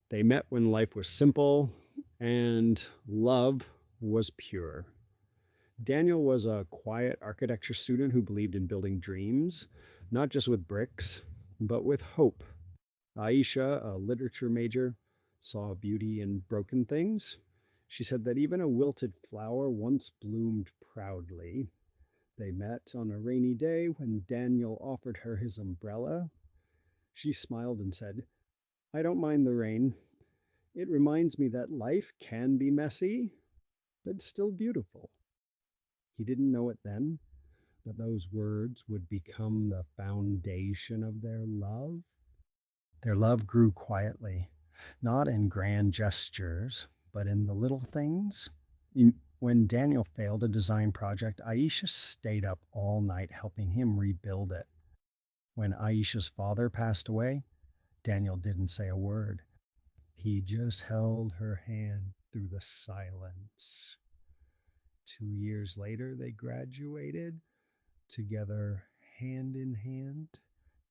They met when life was simple and love was pure. Daniel was a quiet architecture student who believed in building dreams, not just with bricks, but with hope. Aisha, a literature major, saw beauty in broken things. She said that even a wilted flower once bloomed proudly. They met on a rainy day when Daniel offered her his umbrella. She smiled and said, I don't mind the rain. It reminds me that life can be messy, but still beautiful. He didn't know it then, but those words would become the foundation of their love. Their love grew quietly, not in grand gestures, but in the little things. When Daniel failed a design project, Aisha stayed up all night helping him rebuild it. When Aisha's father passed away, Daniel didn't say a word. He just held her hand through the silence. 2 years later, they graduated together, hand in hand,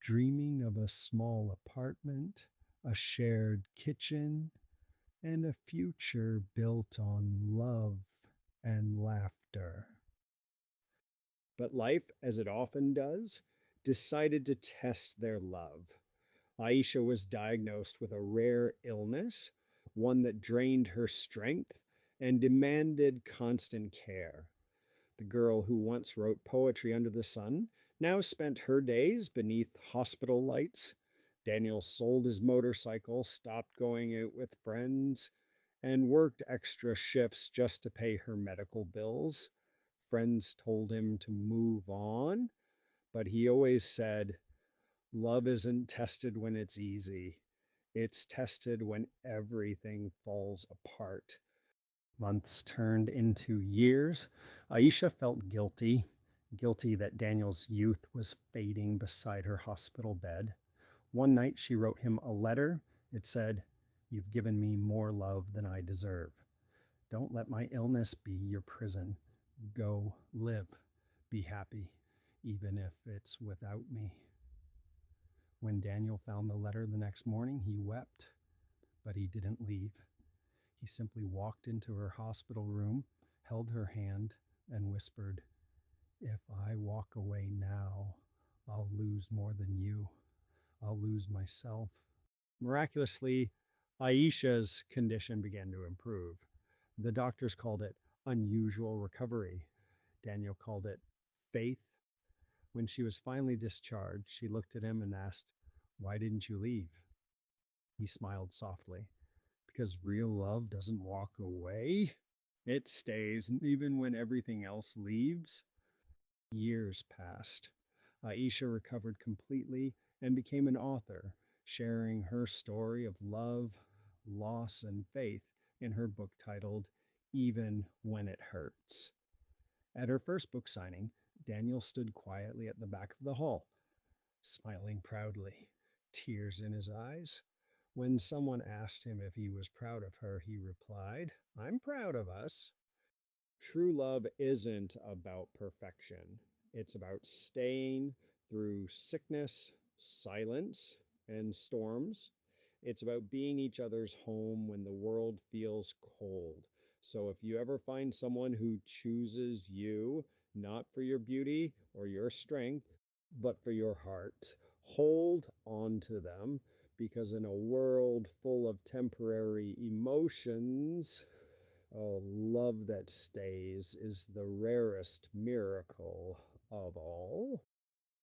dreaming of a small apartment, a shared kitchen, and a future built on love and laughter. But life, as it often does, decided to test their love. Aisha was diagnosed with a rare illness, one that drained her strength and demanded constant care. The girl who once wrote poetry under the sun now spent her days beneath hospital lights. Daniel sold his motorcycle, stopped going out with friends, and worked extra shifts just to pay her medical bills. Friends told him to move on, but he always said, love isn't tested when it's easy. It's tested when everything falls apart. Months turned into years. Aisha felt guilty, guilty that Daniel's youth was fading beside her hospital bed. One night she wrote him a letter. It said, You've given me more love than I deserve. Don't let my illness be your prison. Go live, be happy, even if it's without me. When Daniel found the letter the next morning, he wept, but he didn't leave. He simply walked into her hospital room, held her hand, and whispered, If I walk away now, I'll lose more than you. I'll lose myself. Miraculously, Aisha's condition began to improve. The doctors called it unusual recovery. Daniel called it faith. When she was finally discharged, she looked at him and asked, Why didn't you leave? He smiled softly. Because real love doesn't walk away, it stays even when everything else leaves. Years passed. Aisha recovered completely and became an author, sharing her story of love, loss, and faith in her book titled Even When It Hurts. At her first book signing, Daniel stood quietly at the back of the hall, smiling proudly, tears in his eyes. When someone asked him if he was proud of her, he replied, I'm proud of us. True love isn't about perfection, it's about staying through sickness, silence, and storms. It's about being each other's home when the world feels cold. So if you ever find someone who chooses you, not for your beauty or your strength, but for your heart, hold on to them because in a world full of temporary emotions, oh, love that stays is the rarest miracle of all.